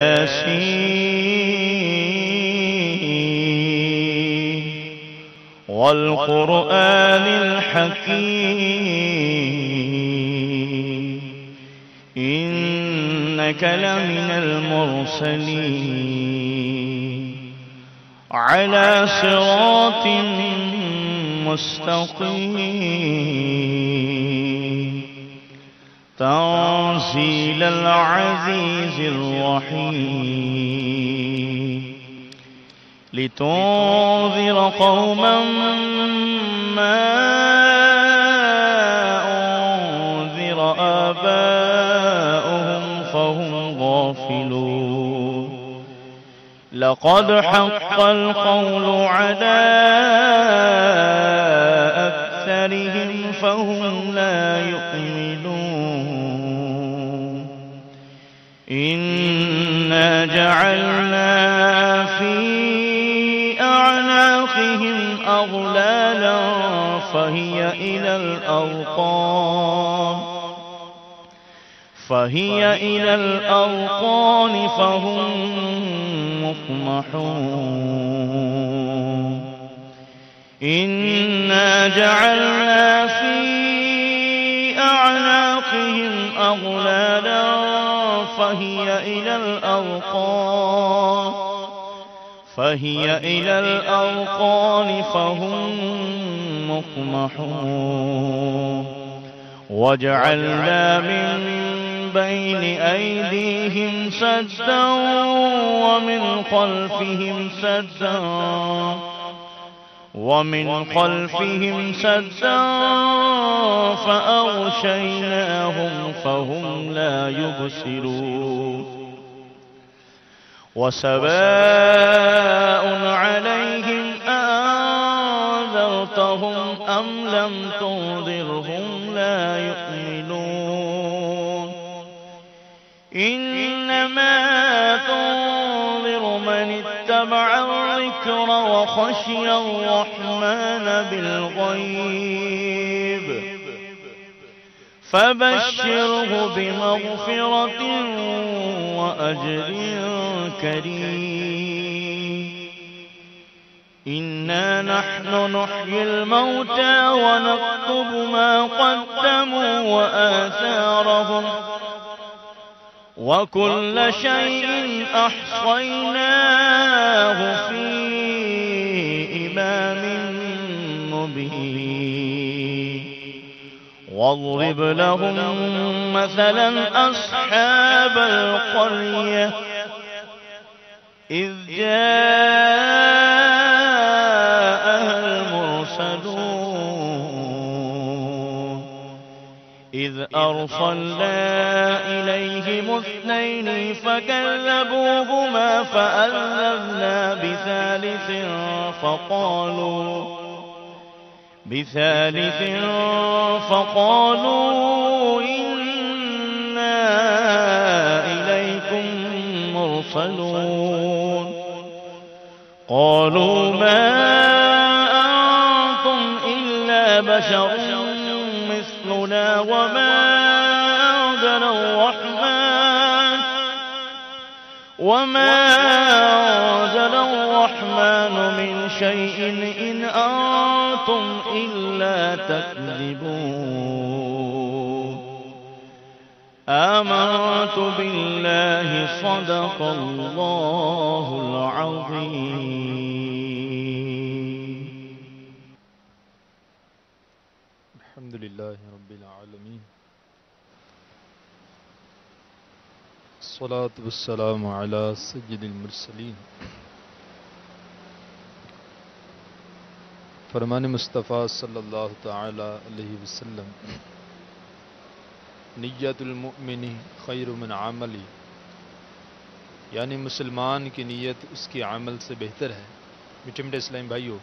ياسين والقرآن الحكيم إنك لمن المرسلين على صراط مستقيم تنزيل العزيز الرحيم لتنذر قوما ما أنذر آباؤهم فهم غافلون لقد حق القول على أكثرهم فهم لا يؤمنون إنا جعلنا في أعناقهم أغلالا فهي إلى الأذقان فهم مقمحون إنا جعلنا في أعناقهم أغلالا فهي إلى الأذقان فهم مقمحون وجعلنا من بين أيديهم سدا ومن خلفهم سدا فأغشيناهم فهم لا يبصرون وسواء عليهم أنذرتهم أم لم تنذرهم لا يؤمنون إنما تنذر من اتبع الذكر وخشي الرحمن بالغيب فبشره بمغفرة وأجر كريم إنا نحن نحيي الموتى ونكتب ما قدموا وآثارهم وكل شيء أحصيناه في إمام مبين واضرب لهم مثلا أصحاب القرية إذ جاءها المرسلون إذ أرسلنا إليهم اثنين فكذبوهما فأززنا بثالث فقالوا إنا إليكم مرسلون قالوا ما أنتم إلا بشر مثلنا وما أنزل الرحمن من شيء إن أنتم إلا تكذبون آمنت بالله صدق الله العظيم. الحمد لله رب العالمين الصلاة والسلام على سيد المرسلين. فرمان مصطفیٰ صلی اللہ تعالی علیہ وسلم نیت المؤمن خیر من عملی، یعنی مسلمان کی نیت اس کے عمل سے بہتر ہے. میٹھے میٹھے اسلام بھائیو،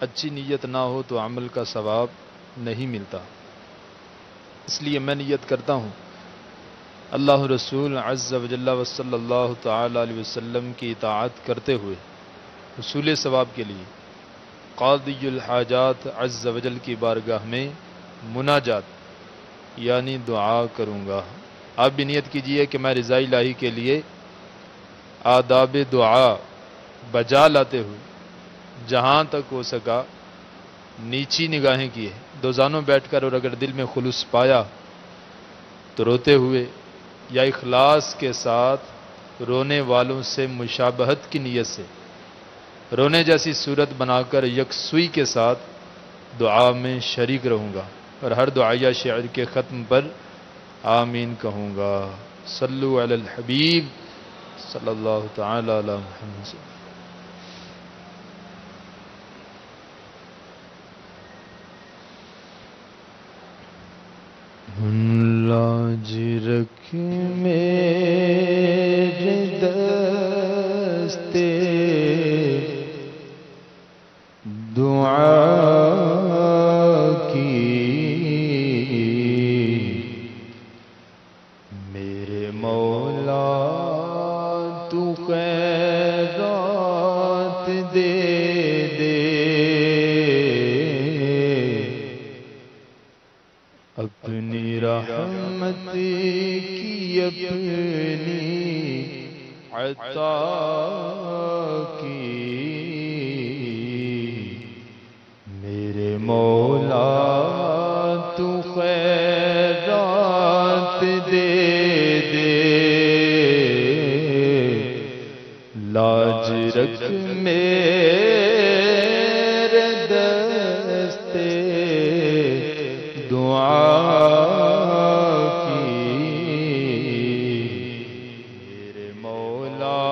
اچھی نیت نہ ہو تو عمل کا ثواب نہیں ملتا. اس لیے میں نیت کرتا ہوں اللہ رسول عز و جل و صلی اللہ تعالی علیہ وسلم کی اطاعت کرتے ہوئے حصول ثواب کے لیے قاضی الحاجات عز و جل کی بارگاہ میں مناجات یعنی دعا کروں گا. آپ بھی نیت کیجئے کہ میں رضا الہی کے لیے آداب دعا بجا لاتے ہوئے جہاں تک ہو سکا نیچی نگاہیں کیے، دوزانوں بیٹھ کر، اور اگر دل میں خلوص پایا تو روتے ہوئے یا اخلاص کے ساتھ رونے والوں سے مشابہت کی نیت سے رونے جیسی صورت بنا کر یکسوئی کے ساتھ دعا میں شریک رہوں گا، اور ہر دعائیہ شعر کے ختم پر آمین کہوں گا۔ صلو علی الحبیب صلی اللہ تعالی علی محمد۔ لاج رکھ میرے دستے دعا کی، میرے مولا تو خیرات دے دے، اپنی رحمت کی اپنی عطا کی، میرے مولا تو خیرات دے دے، لاج رکھ میرے دستے دعا کی، میرے مولا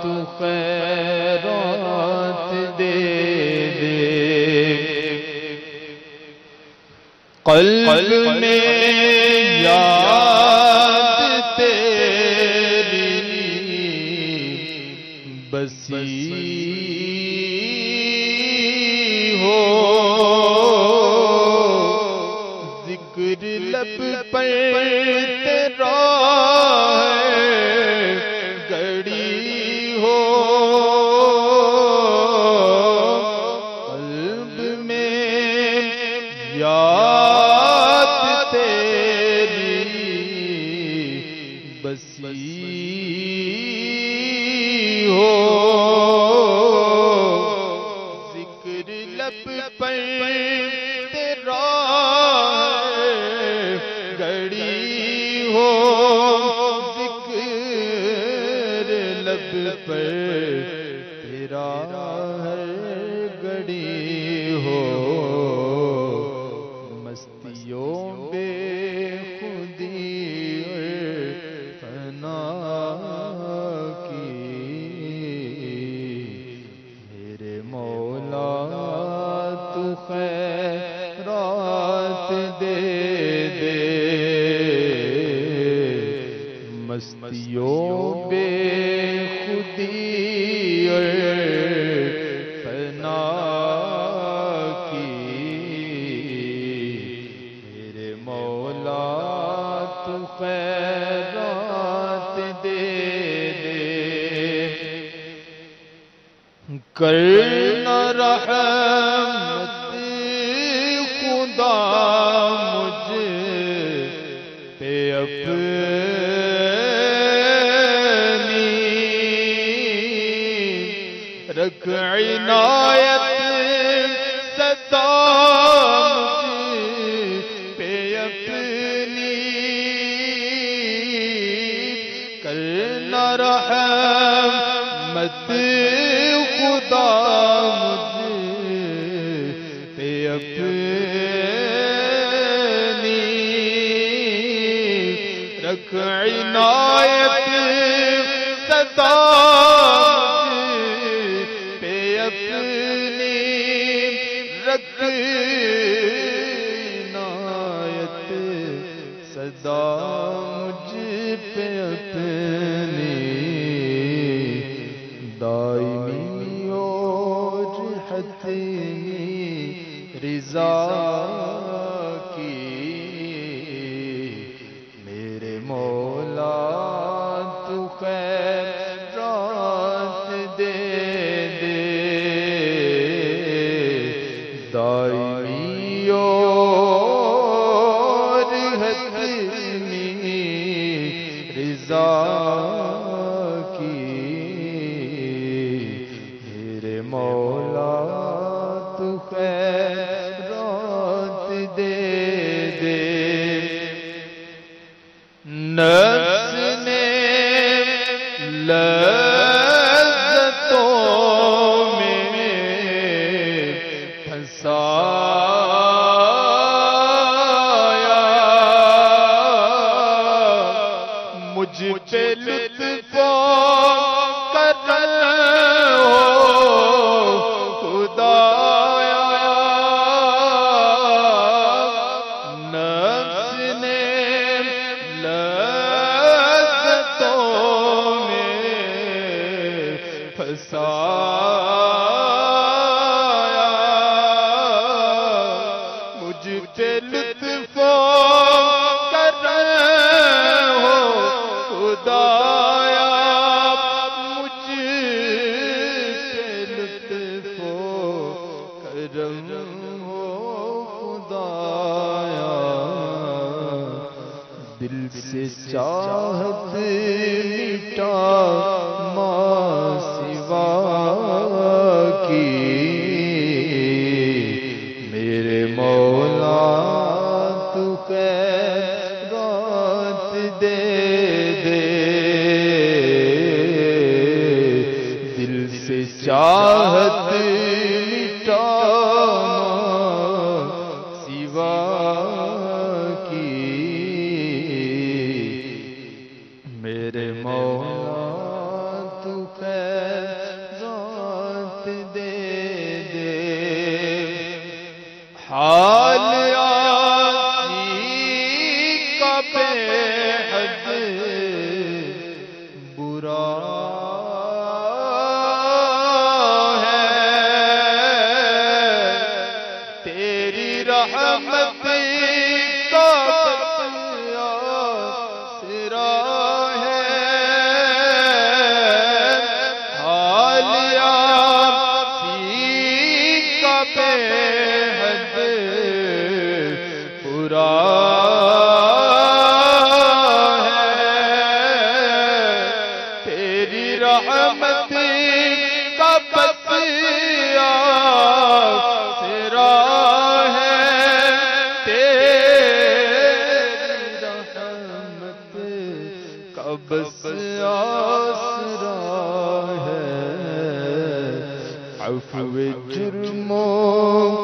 تو خیرات دے دے، قلب میں یاد تیری بسی ہو، ذکر لب پر تیرا گڑی ہو، قلب میں یاد تیری بسی ہو، ذکر لب پر تیرا گڑی ہو، ذکر لب پر تیرا گڑی ہو، مستیوں بے خودی فنا کی، میرے مولا تو خیرات دے دے، مستیوں بے خودی اور فنا کی، میرے مولا تو خیرات دے دے، کرنا رحمت خدا مجھ پہ اپنی، رکھ عنایت سدا مجھ پہ اپنی، کرنا رحمت خدا مجھ پہ اپنی، رکھ عنایت سدا مجھ پہ اپنی، رکھ عنایت سدا مجھ پہ اپنی، دائمی اور حتمی رضا کی، میرے مولا تو خیرات دے دے، دائمی اور حتمی رضا کی میرے مولا تو خیرات دے دے نفس نے لذتوں میں پھنسایا مجھ پہ لطف کرم ہو خدایا نفس نے لذتوں میں پھنسایا مجھ پہ لطف کرم ہو خدایا مجھ پہ لطف کرم ہو خدایا دل سے چاہت مٹا ماں سوا کی میرے مولا تو خیرات دے دے دل سے چاہت مٹا سوا کی میرے مولا تو خیرات دے دے حال آسی کا بے حد برا ہے تیری رحمت کا سرا ہے حال آسی کا بے حد برا رحمت کا بسیا سرا ہے تیری رحمت کا بسیا سرا ہے عفو جرم و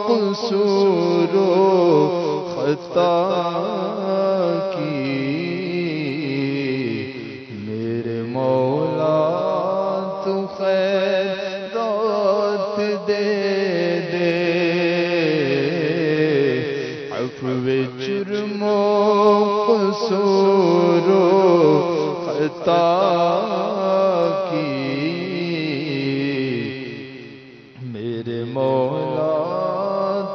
قصور و خطا کی میرے مولا تو خیرات دے دے عفو جرم و قصور و خطا کی میرے مولا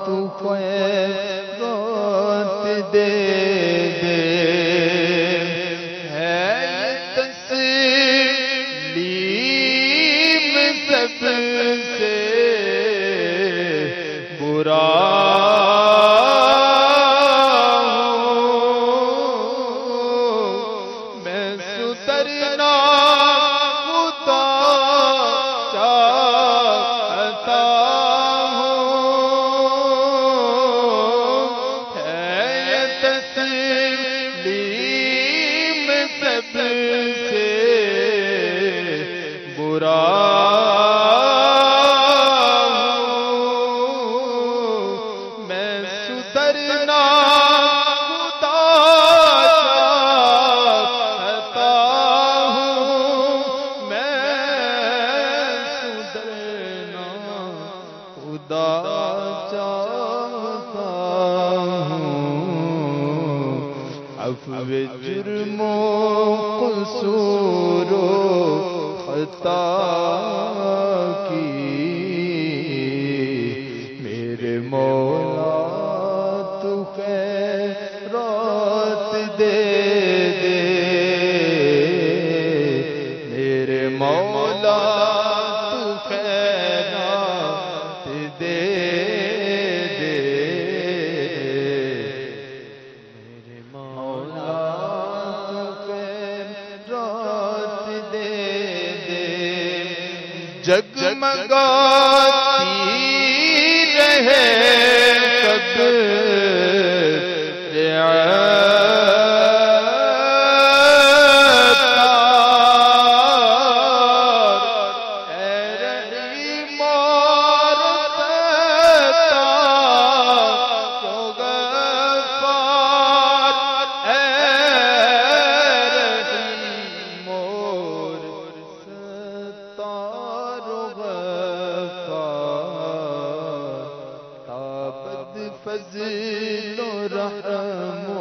تو خیرات دے دے سب سے برا ہوں میں سدھرنا خدا چاہتا ہوں ہے تسلیم سب سے برا عفو جرم و قصور و خطا کی میرے مولا تو خیرات دے دے میرے مولا تو خیرات دے دے میرے مولا تو جگمگاتی رہے فضل و رحم و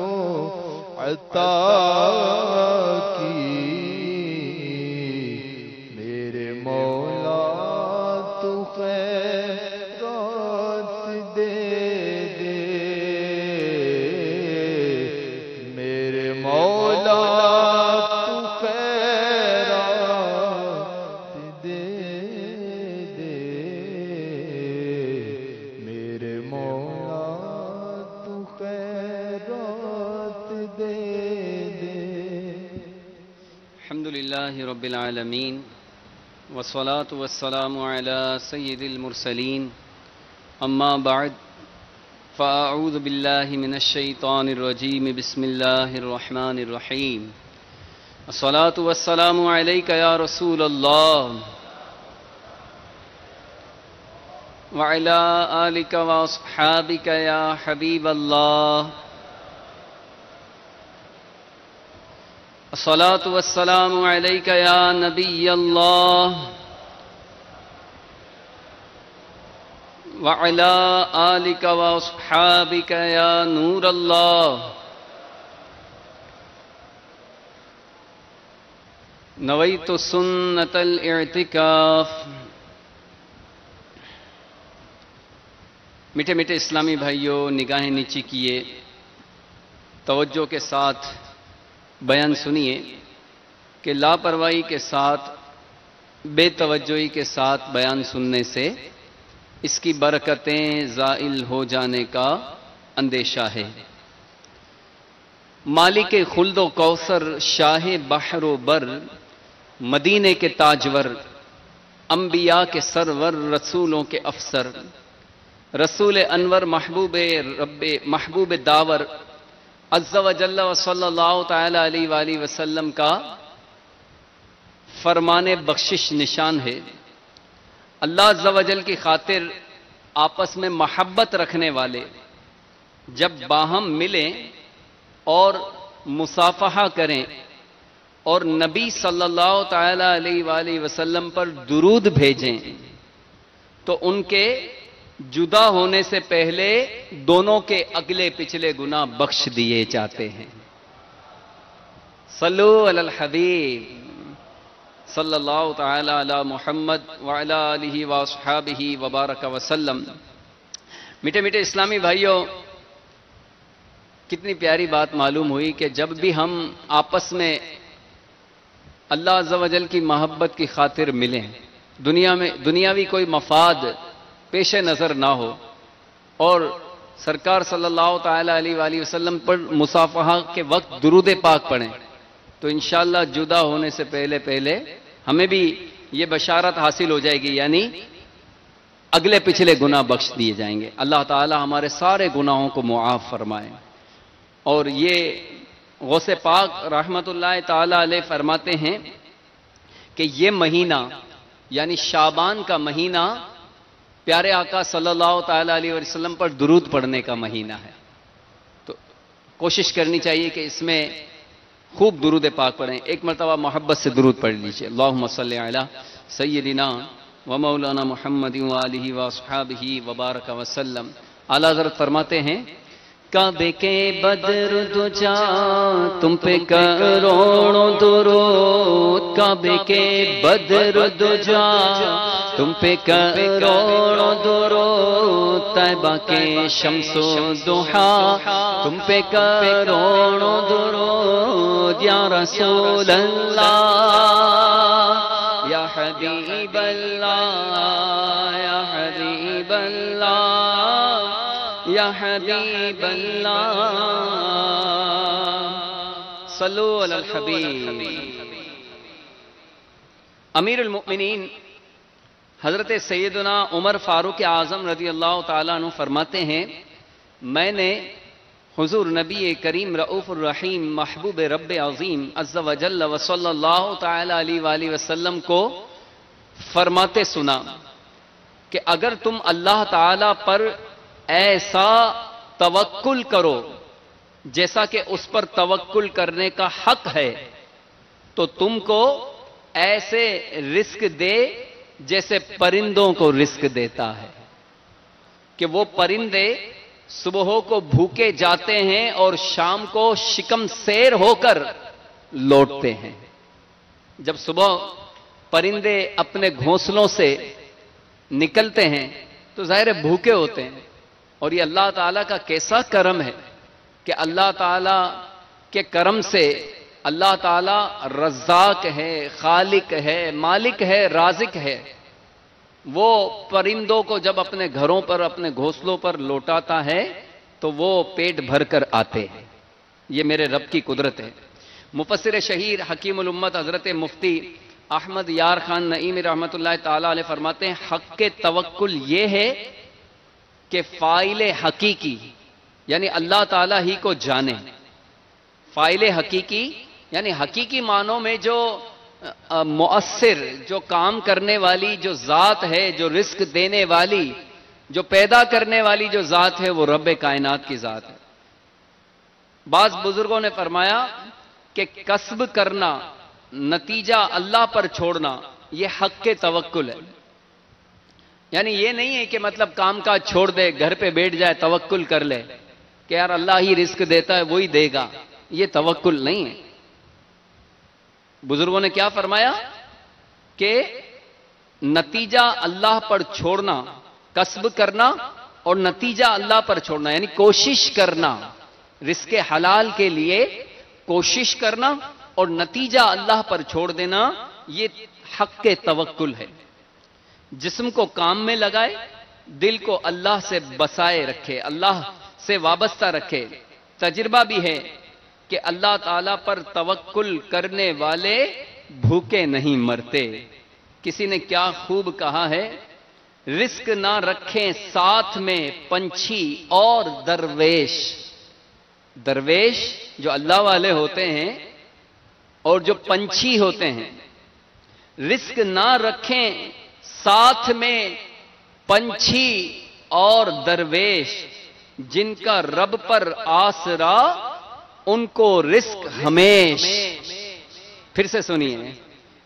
عطا کی میرے مولا تو خیرات دے دے میرے مولا تو خیرات دے دے میرے مولا الحمدللہ رب العالمین والصلاة والسلام على سید المرسلین اما بعد فاعوذ باللہ من الشیطان الرجیم بسم اللہ الرحمن الرحیم الصلاة والسلام علیک یا رسول اللہ وعلى آلک واصحابک یا حبیب اللہ الصلاة والسلام علیک یا نبی اللہ وعلی آلک واصحابک یا نور اللہ نویت سنت الاعتکاف میٹھے میٹھے اسلامی بھائیوں، نگاہیں نیچی کیے، توجہ کے ساتھ بیان سنیے کہ لاپرواہی کے ساتھ، بے توجہی کے ساتھ بیان سننے سے اس کی برکتیں زائل ہو جانے کا اندیشہ ہے۔ مالک خلد و کوثر، شاہ بحر و بر، مدینے کے تاجور، انبیاء کے سرور، رسولوں کے افسر، رسول انور، محبوب داور عز و جل و صلی اللہ تعالی علیہ وآلہ وسلم کا فرمان بخشش نشان ہے۔ اللہ عز و جل کی خاطر آپس میں محبت رکھنے والے جب باہم ملیں اور مصافحہ کریں اور نبی صلی اللہ تعالی علیہ وآلہ وسلم پر درود بھیجیں تو ان کے جدا ہونے سے پہلے دونوں کے اگلے پچھلے گناہ بخش دیے جاتے ہیں۔ صلو علی الحبیب صلی اللہ تعالی علی محمد وعلی آلہ واصحابہ وبارک وسلم۔ میٹھے میٹھے اسلامی بھائیوں، کتنی پیاری بات معلوم ہوئی کہ جب بھی ہم آپس میں اللہ عز و جل کی محبت کی خاطر ملیں، دنیاوی کوئی مفاد پیش نظر نہ ہو اور سرکار صلی اللہ تعالی علیہ وآلہ وسلم پر مصافحہ کے وقت درود پاک پڑھیں تو انشاءاللہ جدا ہونے سے پہلے ہمیں بھی یہ بشارت حاصل ہو جائے گی، یعنی اگلے پچھلے گناہ بخش دیے جائیں گے۔ اللہ تعالی ہمارے سارے گناہوں کو معاف فرمائے۔ اور یہ غوث پاک رحمت اللہ تعالی علیہ فرماتے ہیں کہ یہ مہینہ یعنی شعبان کا مہینہ پیارے آقا صلی اللہ تعالی علیہ وسلم پر درود پڑھنے کا مہینہ ہے، تو کوشش کرنی چاہیے کہ اس میں خوب درود پاک پڑھیں۔ ایک مرتبہ محبت سے درود پڑھ لیجئے، اللہم صلی علی سیدنا و مولانا محمد وآلہ واصحابہ وبارک وسلم۔ اعلیٰ حضرت فرماتے ہیں کعبے کے بدر دجا تم پہ کروڑوں درود، کعبے کے بدر دجا تم پہ کروڑوں درود، طیبہ کے شمس و ضحا تم پہ کروڑوں درود، یا رسول اللہ یا حبیب اللہ یا حبیب اللہ یا حبیب اللہ، صلو علی الحبیب۔ امیر المؤمنین حضرت سیدنا عمر فاروق اعظم رضی اللہ تعالیٰ عنہ فرماتے ہیں میں نے حضور نبی کریم رؤوف الرحیم محبوب رب عظیم عز و جل و صلی اللہ تعالی علیہ وآلہ وسلم کو فرماتے سنا کہ اگر تم اللہ تعالی پر ایسا توکل کرو جیسا کہ اس پر توکل کرنے کا حق ہے تو تم کو ایسے رزق دے جیسے پرندوں کو رزق دیتا ہے کہ وہ پرندے صبحوں کو بھوکے جاتے ہیں اور شام کو شکم سیر ہو کر لوٹتے ہیں۔ جب صبح پرندے اپنے گھونسلوں سے نکلتے ہیں تو ظاہر بھوکے ہوتے ہیں، اور یہ اللہ تعالیٰ کا کیسا کرم ہے کہ اللہ تعالیٰ کے کرم سے اللہ تعالیٰ رزاق ہے، خالق ہے، مالک ہے، رازق ہے۔ وہ پرندوں کو جب اپنے گھروں پر اپنے گھونسلوں پر لوٹاتا ہے تو وہ پیٹ بھر کر آتے ہیں۔ یہ میرے رب کی قدرت ہے۔ مفسر شہیر حکیم الامت حضرت مفتی احمد یار خان نعیمی رحمۃ اللہ تعالی علیہ فرماتے ہیں حق کے توکل یہ ہے کہ فاعل حقیقی یعنی اللہ تعالیٰ ہی کو جانے۔ فاعل حقیقی یعنی حقیقی معنوں میں جو مؤثر، جو کام کرنے والی جو ذات ہے، جو رزق دینے والی، جو پیدا کرنے والی جو ذات ہے وہ رب کائنات کی ذات ہے۔ بعض بزرگوں نے فرمایا کہ کسب کرنا، نتیجہ اللہ پر چھوڑنا، یہ حق کے توکل ہے۔ یعنی یہ نہیں ہے کہ مطلب کام کاج چھوڑ دے، گھر پہ بیٹھ جائے، توکل کر لے کہ یار اللہ ہی رزق دیتا ہے وہی دے گا، یہ توکل نہیں ہے۔ بزرگوں نے کیا فرمایا کہ نتیجہ اللہ پر چھوڑنا، کسب کرنا اور نتیجہ اللہ پر چھوڑنا، یعنی کوشش کرنا، رزق حلال کے لیے کوشش کرنا اور نتیجہ اللہ پر چھوڑ دینا، یہ حق کے توکل ہے۔ جسم کو کام میں لگائے، دل کو اللہ سے بسائے رکھے، اللہ سے وابستہ رکھے۔ تجربہ بھی ہے کہ اللہ تعالیٰ پر توکل کرنے والے بھوکے نہیں مرتے۔ کسی نے کیا خوب کہا ہے، رزق نہ رکھیں ساتھ میں پنچھی اور درویش۔ درویش جو اللہ والے ہوتے ہیں اور جو پنچھی ہوتے ہیں، رزق نہ رکھیں ساتھ میں پنچھی اور درویش، جن کا رب پر آسرا ان کو رزق ہمیش۔ پھر سے سنیے،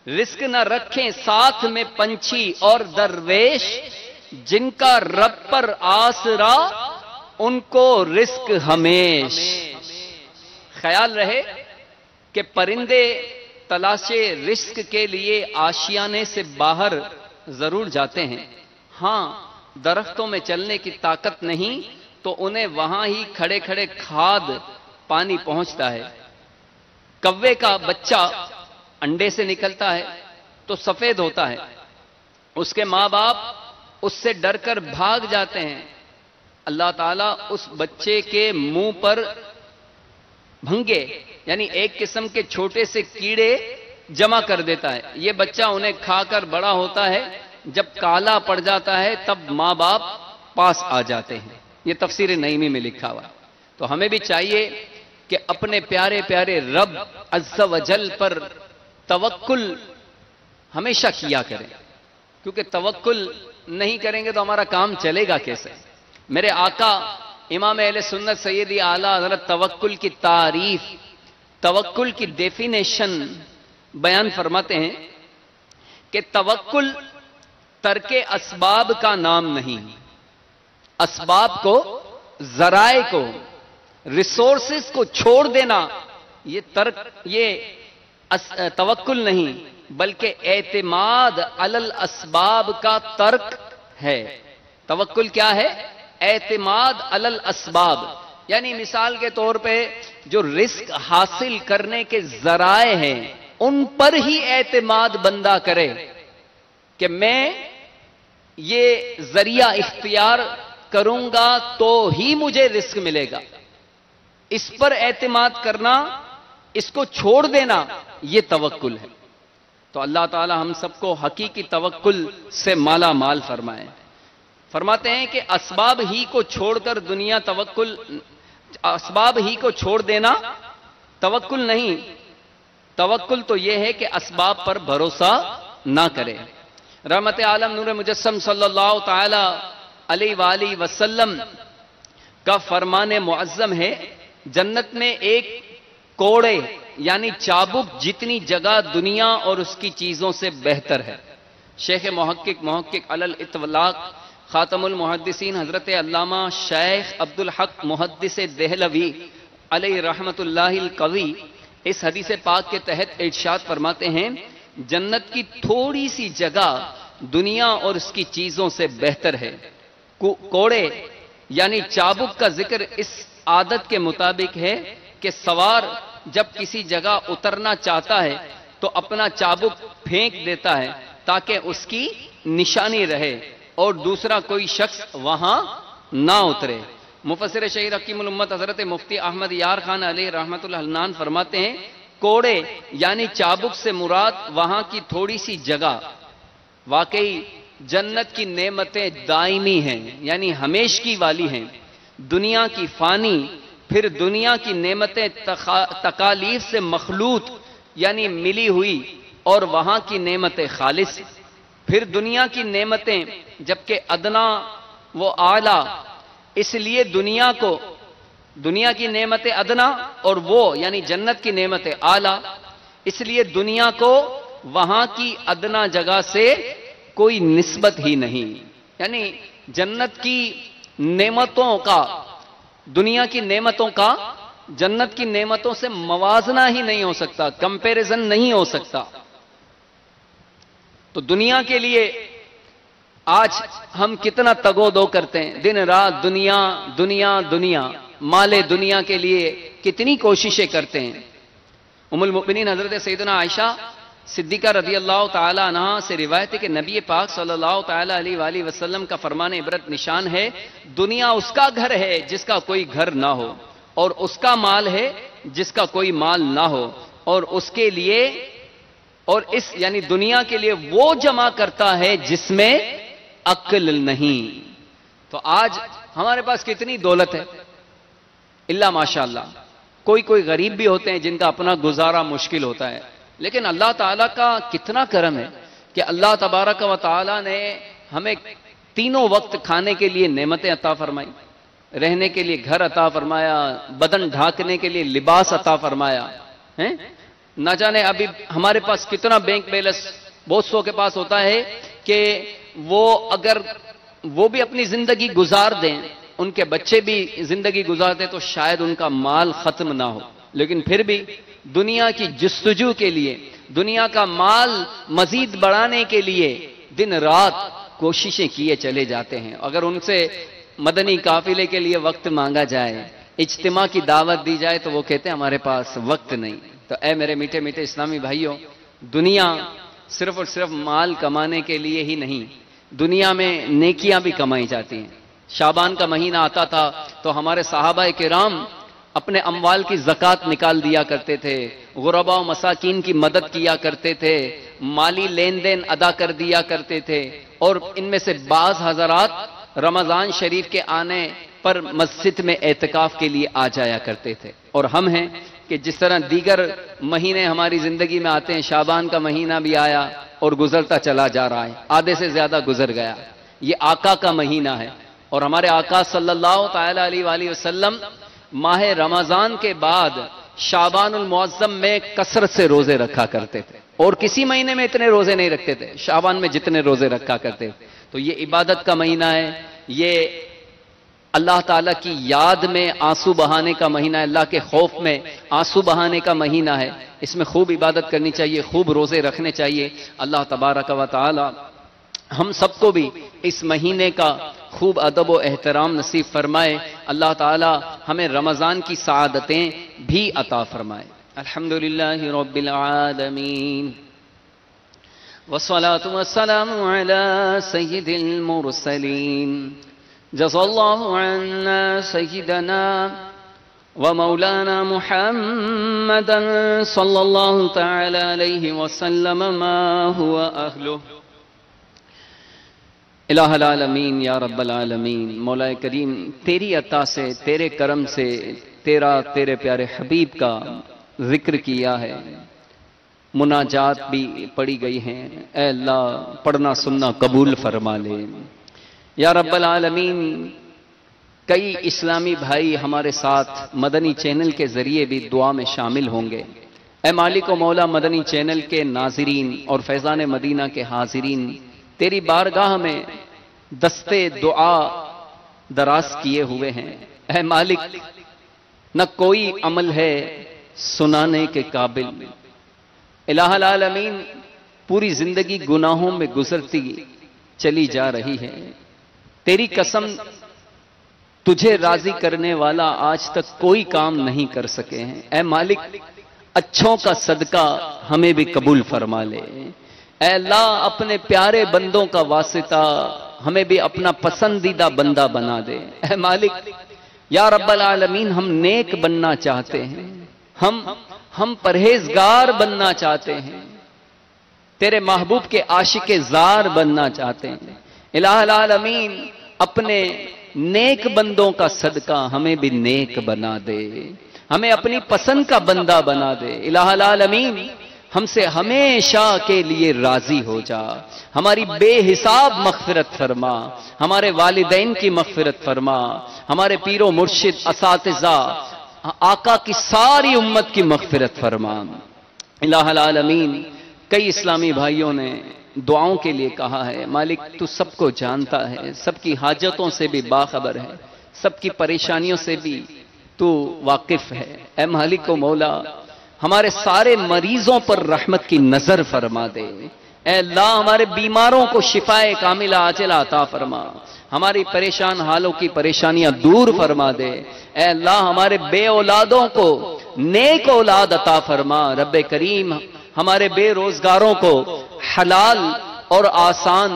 رزق نہ رکھیں ساتھ میں پنچھی اور درویش، جن کا رب پر آسرا ان کو رزق ہمیش۔ خیال رہے کہ پرندے تلاش رزق کے لیے آشیانے سے باہر ضرور جاتے ہیں، ہاں درختوں میں چلنے کی طاقت نہیں تو انہیں وہاں ہی کھڑے کھڑے کھاد پانی پہنچتا ہے۔ کوے کا بچہ انڈے سے نکلتا ہے تو سفید ہوتا ہے، اس کے ماں باپ اس سے ڈر کر بھاگ جاتے ہیں۔ اللہ تعالیٰ اس بچے کے منہ پر بھنگے یعنی ایک قسم کے چھوٹے سے کیڑے جمع کر دیتا ہے، یہ بچہ انہیں کھا کر بڑا ہوتا ہے، جب کالا پڑ جاتا ہے تب ماں باپ پاس آ جاتے ہیں۔ یہ تفسیر نعیمی میں لکھا ہوا ہے۔ تو ہمیں بھی چاہیے کہ اپنے پیارے پیارے رب عز و جل پر توکل ہمیشہ کیا کریں، کیونکہ توکل نہیں کریں گے تو ہمارا کام چلے گا کیسے؟ میرے آقا امام اہل سنت سیدی اعلیٰ حضرت توکل کی تعریف، توکل کی ڈیفینیشن بیان فرماتے ہیں کہ توکل ترک اسباب کا نام نہیں، اسباب کو، ذرائع کو، ریسورسز کو چھوڑ دینا یہ توکل نہیں بلکہ اعتماد علی الاسباب کا ترک ہے۔ توکل کیا ہے؟ اعتماد علی الاسباب، یعنی مثال کے طور پہ جو رزق حاصل کرنے کے ذرائع ہیں ان پر ہی اعتماد بندہ کرے کہ میں یہ ذریعہ اختیار کروں گا تو ہی مجھے رزق ملے گا۔ اس پر اعتماد کرنا، اس کو چھوڑ دینا، یہ توکل ہے۔ تو اللہ تعالی ہم سب کو حقیقی توکل سے مالا مال فرمائے۔ فرماتے ہیں کہ اسباب ہی کو چھوڑ کر دنیا توکل، اسباب ہی کو چھوڑ دینا توکل نہیں، توکل تو یہ ہے کہ اسباب پر بھروسہ نہ کرے۔ رحمت عالم نور مجسم صلی اللہ تعالی علیہ وآلہ وسلم کا فرمان معظم ہے، جنت میں ایک کوڑے یعنی چابک جتنی جگہ دنیا اور اس کی چیزوں سے بہتر ہے۔ شیخ محقق علی الاطلاق خاتم المحدثین حضرت علامہ شیخ عبدالحق محدث دہلوی علیہ رحمت اللہ القوی اس حدیث پاک کے تحت ارشاد فرماتے ہیں، جنت کی تھوڑی سی جگہ دنیا اور اس کی چیزوں سے بہتر ہے۔ کوڑے یعنی چابک کا ذکر اس عادت کے مطابق ہے کہ سوار جب کسی جگہ اترنا چاہتا ہے تو اپنا چابک پھینک دیتا ہے تاکہ اس کی نشانی رہے اور دوسرا کوئی شخص وہاں نہ اترے۔ مفسر شہیر حکیم الامت حضرت مفتی احمد یار خان علیہ رحمت اللہ الحنان فرماتے ہیں، کوڑے یعنی چابک سے مراد وہاں کی تھوڑی سی جگہ۔ واقعی جنت کی نعمتیں دائمی ہیں یعنی ہمیشگی والی ہیں، دنیا کی فانی، پھر دنیا کی نعمتیں تکالیف سے مخلوط یعنی ملی ہوئی، اور وہاں کی نعمتیں خالص، پھر دنیا کی نعمتیں جبکہ ادنا وہ اعلیٰ، اس لیے دنیا کی نعمتیں ادنا اور وہ یعنی جنت کی نعمتیں اعلیٰ، اس لیے دنیا کو وہاں کی ادنا جگہ سے کوئی نسبت ہی نہیں، یعنی جنت کی نعمتوں کا، دنیا کی نعمتوں کا جنت کی نعمتوں سے موازنہ ہی نہیں ہو سکتا، کمپیریزن نہیں ہو سکتا۔ تو دنیا کے لیے آج ہم کتنا تگو دو کرتے ہیں، دن رات دنیا دنیا دنیا، مال دنیا کے لیے کتنی کوششیں کرتے ہیں۔ ام المؤمنین حضرت سیدنا عائشہ صدیقہ رضی اللہ تعالی عنہ سے روایت ہے کہ نبی پاک صلی اللہ تعالی علیہ وآلہ وسلم کا فرمان عبرت نشان ہے، دنیا اس کا گھر ہے جس کا کوئی گھر نہ ہو، اور اس کا مال ہے جس کا کوئی مال نہ ہو، اور اس کے لیے اور اس یعنی دنیا کے لیے وہ جمع کرتا ہے جس میں عقل نہیں۔ تو آج ہمارے پاس کتنی دولت ہے، اللہ ماشاءاللہ، کوئی غریب بھی ہوتے ہیں جن کا اپنا گزارا مشکل ہوتا ہے، لیکن اللہ تعالیٰ کا کتنا کرم ہے کہ اللہ تبارک و تعالیٰ نے ہمیں تینوں وقت کھانے کے لیے نعمتیں عطا فرمائی، رہنے کے لیے گھر عطا فرمایا، بدن ڈھانکنے کے لیے لباس عطا فرمایا ہیں۔ نہ جانے ابھی ہمارے پاس کتنا بینک بیلنس بہت سو کے پاس ہوتا ہے کہ وہ اگر وہ بھی اپنی زندگی گزار دیں، ان کے بچے بھی زندگی گزار دیں تو شاید ان کا مال ختم نہ ہو، لیکن پھر بھی دنیا کی جستجو کے لیے، دنیا کا مال مزید بڑھانے کے لیے دن رات کوششیں کیے چلے جاتے ہیں۔ اگر ان سے مدنی قافلے کے لیے وقت مانگا جائے، اجتماع کی دعوت دی جائے تو وہ کہتے ہیں ہمارے پاس وقت نہیں۔ تو اے میرے میٹھے میٹھے اسلامی بھائیوں، دنیا صرف اور صرف مال کمانے کے لیے ہی نہیں، دنیا میں نیکیاں بھی کمائی جاتی ہیں۔ شعبان کا مہینہ آتا تھا تو ہمارے صحابہ کرام اپنے اموال کی زکوٰۃ نکال دیا کرتے تھے، غرباء و مساکین کی مدد کیا کرتے تھے، مالی لین دین ادا کر دیا کرتے تھے، اور ان میں سے بعض حضرات رمضان شریف کے آنے پر مسجد میں اعتکاف کے لیے آ جایا کرتے تھے۔ اور ہم ہیں کہ جس طرح دیگر مہینے ہماری زندگی میں آتے ہیں، شعبان کا مہینہ بھی آیا اور گزرتا چلا جا رہا ہے، آدھے سے زیادہ گزر گیا۔ یہ آقا کا مہینہ ہے، اور ہمارے آقا صلی اللہ تعالی علیہ وآلہ وسلم ماہ رمضان کے بعد شعبان المعظم میں کثرت سے روزے رکھا کرتے تھے، اور کسی مہینے میں اتنے روزے نہیں رکھتے تھے شعبان میں جتنے روزے رکھا کرتے تھے۔ تو یہ عبادت کا مہینہ ہے، یہ اللہ تعالیٰ کی یاد میں آنسو بہانے کا مہینہ ہے، اللہ کے خوف میں آنسو بہانے کا مہینہ ہے۔ اس میں خوب عبادت کرنی چاہیے، خوب روزے رکھنے چاہیے۔ اللہ تبارک و تعالی ہم سب کو بھی اس مہینے کا خوب ادب و احترام نصیب فرمائے، اللہ تعالی ہمیں رمضان کی سعادتیں بھی عطا فرمائے۔ الحمدللہ رب العالمین والصلاة والسلام على سید المرسلین، جزا اللہ عنا سیدنا ومولانا محمدا صلی اللہ تعالی علیہ وسلم ما هو اہلہ۔ الہ العالمین یا رب العالمین، مولا کریم تیری عطا سے، تیرے کرم سے تیرے پیارے حبیب کا ذکر کیا ہے، مناجات بھی پڑھی گئی ہیں، اے اللہ پڑھنا سننا قبول فرما لے یا رب العالمین۔ کئی اسلامی بھائی ہمارے ساتھ مدنی چینل کے ذریعے بھی دعا میں شامل ہوں گے۔ اے مالک و مولا، مدنی چینل کے ناظرین اور فیضان مدینہ کے حاضرین تیری بارگاہ میں دستے دعا دراز کیے ہوئے ہیں۔ اے مالک، نہ کوئی عمل ہے سنانے کے قابل، الہ العالمین پوری زندگی گناہوں میں گزرتی چلی جا رہی ہے۔ تیری قسم تجھے راضی کرنے والا آج تک کوئی کام نہیں کر سکے ہیں۔ اے مالک، اچھوں کا صدقہ ہمیں بھی قبول فرما لے۔ اے اللہ، اپنے پیارے بندوں کا واسطہ ہمیں بھی اپنا پسندیدہ بندہ بنا دے۔ اے مالک یا رب العالمین، ہم نیک بننا چاہتے ہیں، ہم پرہیزگار بننا چاہتے ہیں، تیرے محبوب کے عاشق زار بننا چاہتے ہیں۔ الہ العالمین اپنے نیک بندوں کا صدقہ ہمیں بھی نیک بنا دے، ہمیں اپنی پسند کا بندہ بنا دے۔ الہ العالمین ہم سے ہمیشہ کے لیے راضی ہو جا، ہماری بے حساب مغفرت فرما، ہمارے والدین کی مغفرت فرما، ہمارے پیر و مرشد اساتذہ آقا کی ساری امت کی مغفرت فرما۔ الہ العالمین کئی اسلامی بھائیوں نے دعاؤں کے لیے کہا ہے، مالک تو سب کو جانتا ہے، سب کی حاجتوں سے بھی باخبر ہے، سب کی پریشانیوں سے بھی تو واقف ہے۔ اے مالک و مولا، ہمارے سارے مریضوں پر رحمت کی نظر فرما دے۔ اے اللہ، ہمارے بیماروں کو شفائے کاملہ عاجلہ عطا فرما، ہماری پریشان حالوں کی پریشانیاں دور فرما دے۔ اے اللہ، ہمارے بے اولادوں کو نیک اولاد عطا فرما۔ رب کریم ہمارے بے روزگاروں کو حلال اور آسان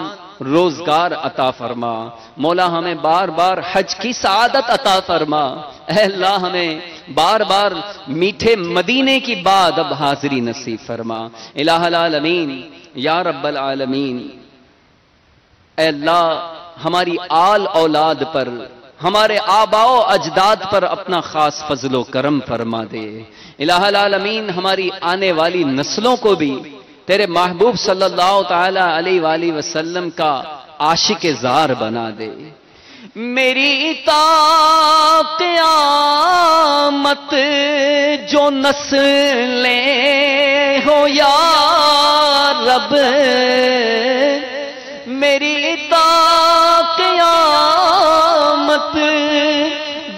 روزگار عطا فرما۔ مولا ہمیں بار بار حج کی سعادت عطا فرما۔ اے اللہ، ہمیں بار بار میٹھے مدینے کی بعد اب حاضری نصیب فرما۔ الہ العالمین یا رب العالمین، اے اللہ ہماری آل اولاد پر، ہمارے آباء و اجداد پر اپنا خاص فضل و کرم فرما دے۔ الہ العالمین ہماری آنے والی نسلوں کو بھی تیرے محبوب صلی اللہ تعالی علیہ وآلہ وسلم کا عاشق زار بنا دے۔ میری تا قیامت جو نسلیں ہو یا رب، میری تا قیامت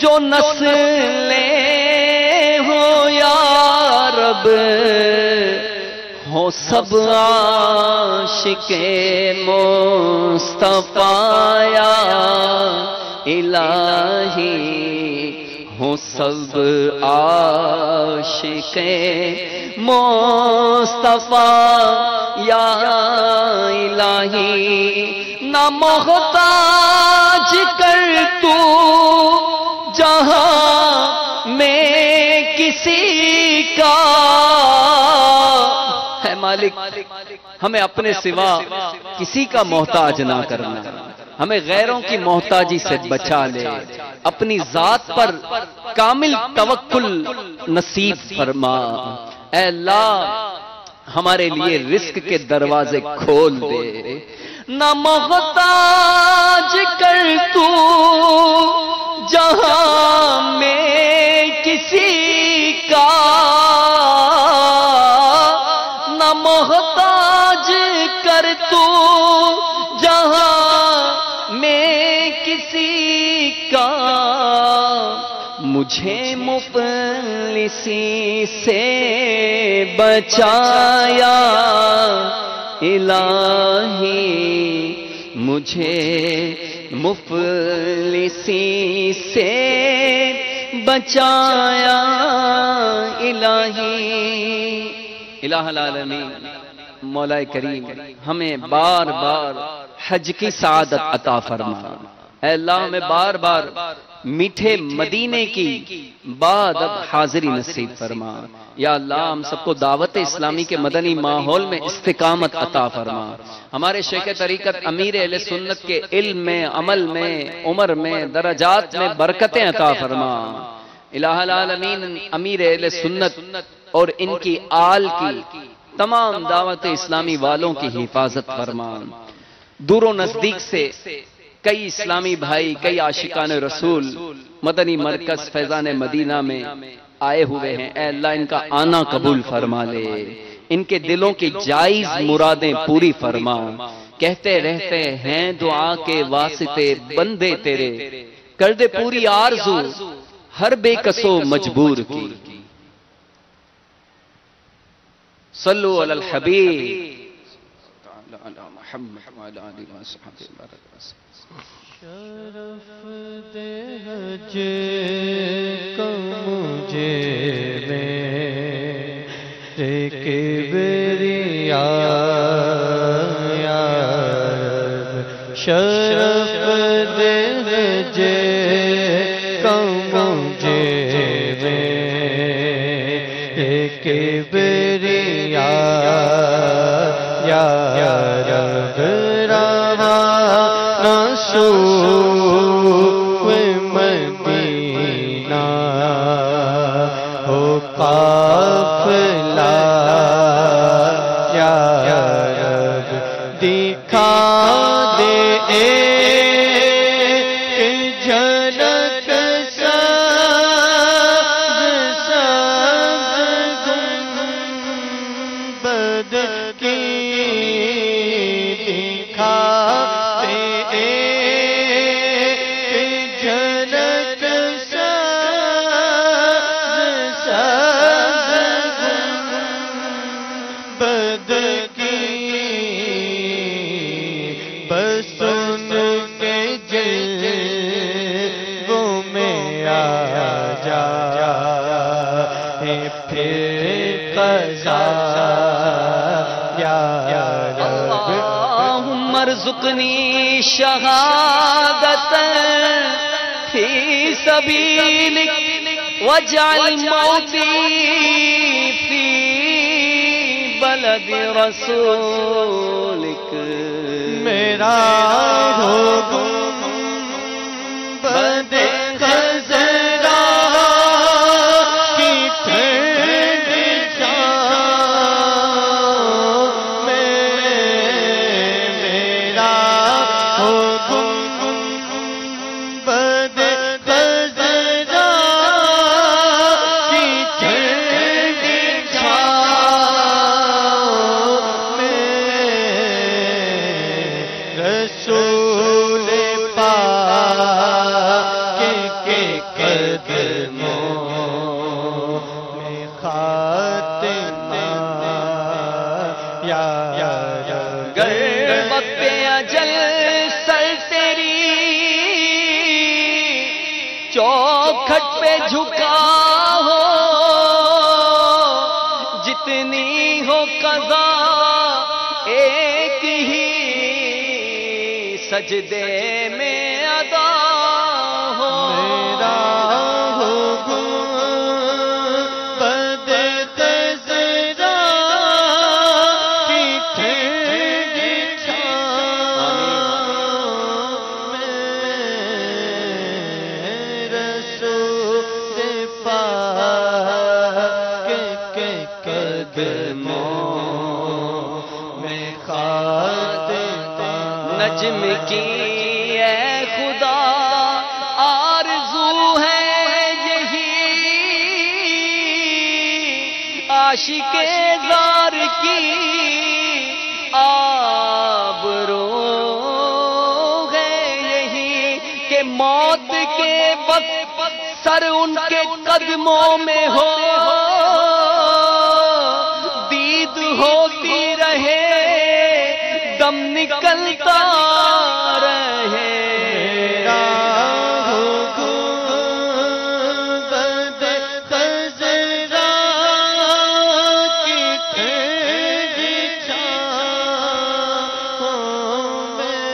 جو نسلیں ہو یا رب، ہو سب عاشق مصطفیٰ یا الہی، ہو سب عاشق مصطفیٰ یا الہی، نہ محتاج کر تو جہاں میں کسی کا۔ ہے مالک، ہمیں اپنے سوا کسی کا محتاج نہ کرنا، ہمیں غیروں کی محتاجی سے بچا لے، اپنی ذات پر کامل توکل نصیب فرما۔ اے اللہ ہمارے لیے رزق کے دروازے کھول دے، نہ محتاج کر تو جہاں میں کسی کا، نہ محتاج کر تو جہاں میں کسی کا، مجھے مفلسی سے بچایا الہی، مجھے مفلسی سے بچایا الہی۔ الہ العالمین مولا کریم ہمیں بار بار حج کی سعادت عطا فرما، اے اللہ ہمیں بار بار میٹھے مدینے کی بعد اب حاضری نصیب فرما۔ یا اللہ ہم سب کو دعوت اسلامی کے مدنی ماحول میں استقامت عطا فرما۔ ہمارے شیخ طریقت امیر اہل سنت کے علم میں، عمل میں، عمر میں، درجات میں برکتیں عطا فرما۔ الہ العالمین امیر اہل سنت اور ان کی آل کی تمام دعوت اسلامی والوں کی حفاظت فرما۔ دور و نزدیک سے کئی اسلامی بھائی، کئی عاشقان رسول مدنی مرکز فیضان مدینہ میں آئے ہوئے ہیں، اے اللہ ان کا آنا قبول فرما لے، ان کے دلوں کی جائز مرادیں پوری فرما۔ کہتے رہتے ہیں دعا کے واسطے بندے تیرے، کر دے پوری آرزو ہر بے کسو مجبور کی۔ صلو علی الحبیب محمد وعلی آلہ وصحبہ وسلم۔ شرف دے حج کو مجھے میرے کبریا یا رب، شرف دے حج کو مجھے میرے کبریا یا رب، مدینہ ہو قافلہ یا رب، دکھا دے ایک جھلک سبز سبز گنبد کی، دکھا دے اللہم ارزقنی شہادت فی سبیلک واجعل موتی فی بلد رسولک۔ میرا ہو گنبد خضرا کی ٹھنڈی چھاؤں میں، میرا ہو گنبد خضرا کی ٹھنڈی چھاؤں میں، رسول پاک کے قدموں میں خاتمہ یا رب۔ گر وقت اجل سر تیری چوکھٹ پہ جھکا ہو، جتنی ہو قضا ایک ہی سجدے میں ادا ہو۔ میرا ہو گنبد خضرا کی ٹھنڈی چھاؤں میں، رسول پاک کے قدموں میں خاتمہ۔ نجم کی اے خدا آرزو ہے یہی، عاشق زار کی آبرو ہے یہی، کہ موت کے وقت سر ان کے قدموں میں ہو، دید ہوتی رہے دم نکلتا رہے۔ میرا ہو گنبد خضرا کی ٹھنڈی چھاؤں میں،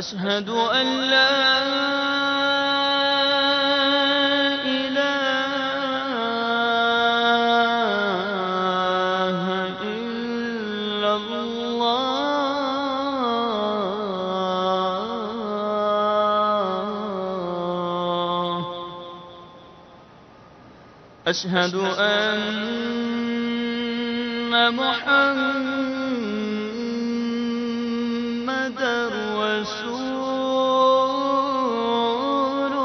أشهد أن لا إله إلا الله أشهد أن محمدا رسول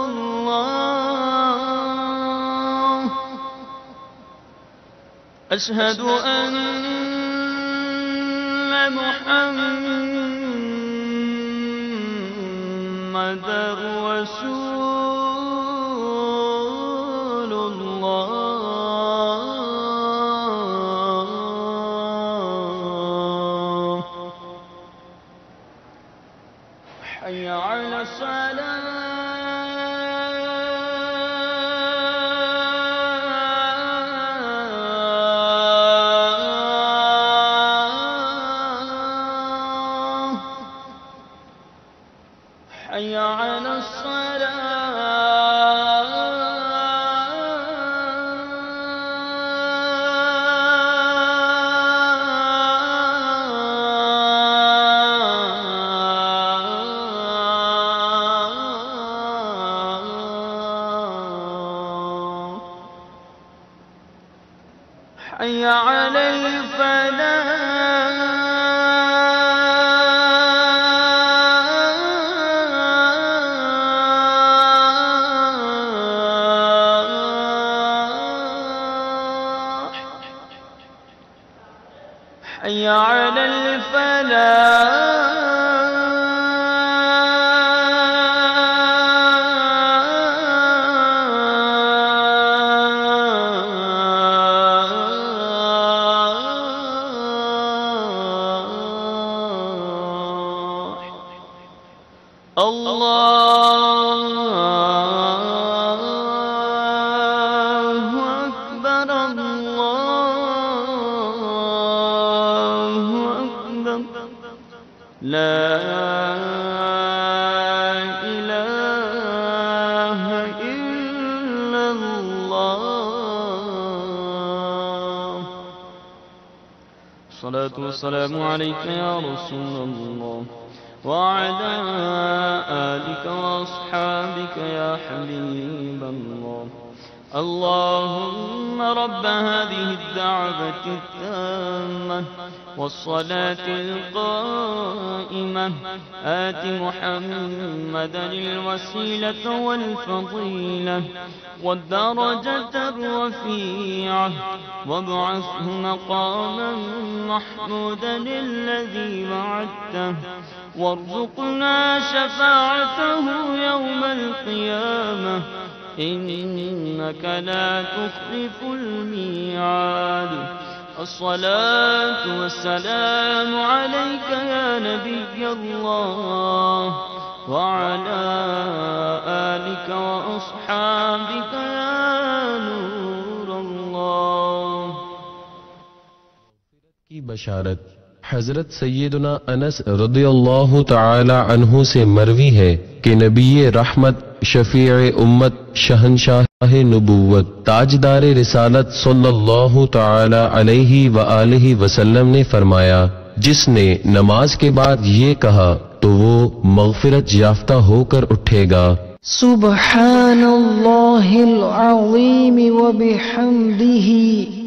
الله أشهد أن محمدا رسول الله حي على الصلاة حي على الصلاة حي على الفلاح حي على الفلاح الله أكبر الله أكبر لا إله إلا الله الصلاة والسلام عليك يا رسول الله وعلى آلك وأصحابك يا حبيب الله اللهم رب هذه الدعوة التامة والصلاة القائمة آت محمدا الوسيلة والفضيلة والدرجة الرفيعة وابعثه مقاما محمودا الذي وعدته وارزقنا شفاعته يوم القيامة إنك لا تخلف الميعاد. الصلاة والسلام عليك يا نبي الله وعلى آلك وأصحابك يا نور الله. کی بشارت حضرت سیدنا انس رضی اللہ تعالی عنہ سے مروی ہے کہ نبی رحمت، شفیع امت، شہنشاہ نبوت، تاجدار رسالت صلی اللہ تعالی علیہ وآلہ وسلم نے فرمایا، جس نے نماز کے بعد یہ کہا تو وہ مغفرت یافتہ ہو کر اٹھے گا۔ سبحان اللہ العظیم وبحمدہ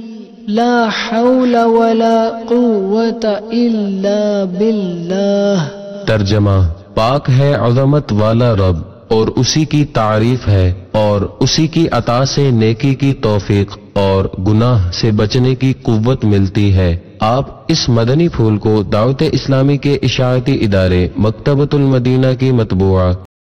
لا حول ولا قوة الا باللہ۔ ترجمہ: پاک ہے عظمت والا رب اور اسی کی تعریف ہے اور اسی کی عطا سے نیکی کی توفیق اور گناہ سے بچنے کی قوت ملتی ہے۔ آپ اس مدنی پھول کو دعوت اسلامی کے اشاعتی ادارے مکتبۃ المدینہ کی مطبوعہ